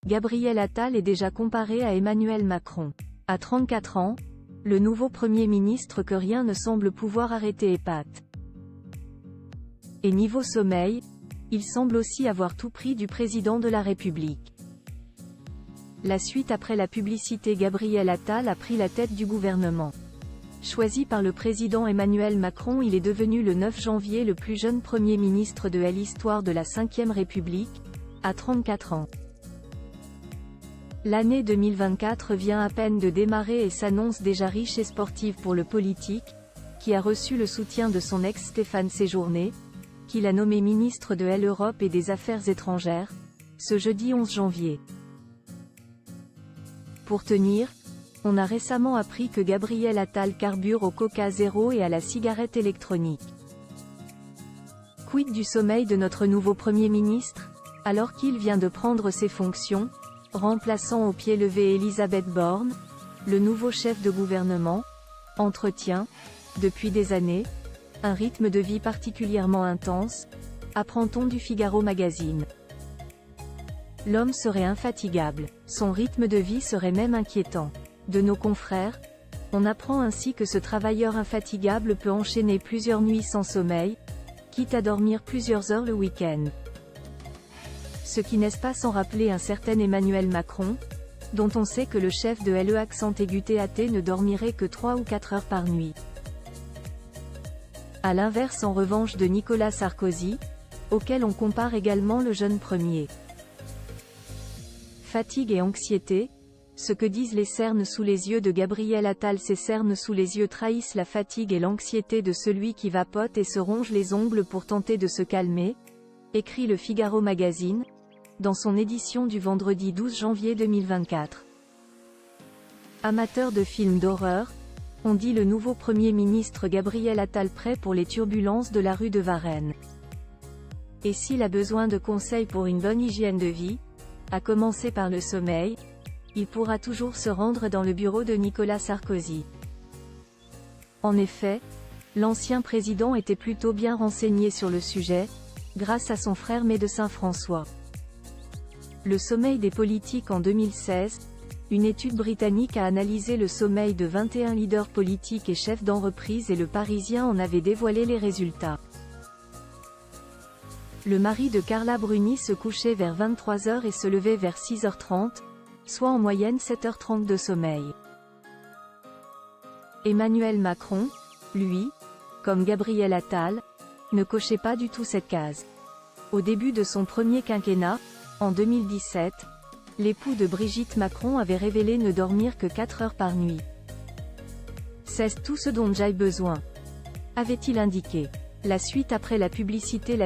Gabriel Attal est déjà comparé à Emmanuel Macron. À 34 ans, le nouveau Premier ministre que rien ne semble pouvoir arrêter épate. Et niveau sommeil, il semble aussi avoir tout pris du président de la République. La suite après la publicité, Gabriel Attal a pris la tête du gouvernement. Choisi par le président Emmanuel Macron, il est devenu le 9 janvier le plus jeune Premier ministre de l'histoire de la Ve République, à 34 ans. L'année 2024 vient à peine de démarrer et s'annonce déjà riche et sportive pour le politique, qui a reçu le soutien de son ex Stéphane Séjourné, qu'il a nommé ministre de l'Europe et des Affaires étrangères, ce jeudi 11 janvier. Pour tenir, on a récemment appris que Gabriel Attal carbure au Coca Zéro et à la cigarette électronique. Quid du sommeil de notre nouveau Premier ministre, alors qu'il vient de prendre ses fonctions, remplaçant au pied levé Elisabeth Borne, le nouveau chef de gouvernement, entretient, depuis des années, un rythme de vie particulièrement intense, apprend-on du Figaro Magazine. L'homme serait infatigable, son rythme de vie serait même inquiétant. De nos confrères, on apprend ainsi que ce travailleur infatigable peut enchaîner plusieurs nuits sans sommeil, quitte à dormir plusieurs heures le week-end. Ce qui n'est pas sans rappeler un certain Emmanuel Macron, dont on sait que le chef de l'E-TAT ne dormirait que 3 ou 4 heures par nuit. À l'inverse en revanche de Nicolas Sarkozy, auquel on compare également le jeune premier. Fatigue et anxiété, ce que disent les cernes sous les yeux de Gabriel Attal. Ces cernes sous les yeux trahissent la fatigue et l'anxiété de celui qui vapote et se ronge les ongles pour tenter de se calmer, écrit le Figaro Magazine, dans son édition du vendredi 12 janvier 2024. Amateur de films d'horreur, on dit le nouveau Premier ministre Gabriel Attal prêt pour les turbulences de la rue de Varennes. Et s'il a besoin de conseils pour une bonne hygiène de vie, à commencer par le sommeil, il pourra toujours se rendre dans le bureau de Nicolas Sarkozy. En effet, l'ancien président était plutôt bien renseigné sur le sujet, grâce à son frère Médecin François. Le sommeil des politiques en 2016, une étude britannique a analysé le sommeil de 21 leaders politiques et chefs d'entreprise et Le Parisien en avait dévoilé les résultats. Le mari de Carla Bruni se couchait vers 23 h et se levait vers 6 h 30, soit en moyenne 7 h 30 de sommeil. Emmanuel Macron, lui, comme Gabriel Attal, ne cochait pas du tout cette case. Au début de son premier quinquennat, en 2017, l'époux de Brigitte Macron avait révélé ne dormir que 4 heures par nuit. C'est tout ce dont j'ai besoin, avait-il indiqué. La suite après la publicité.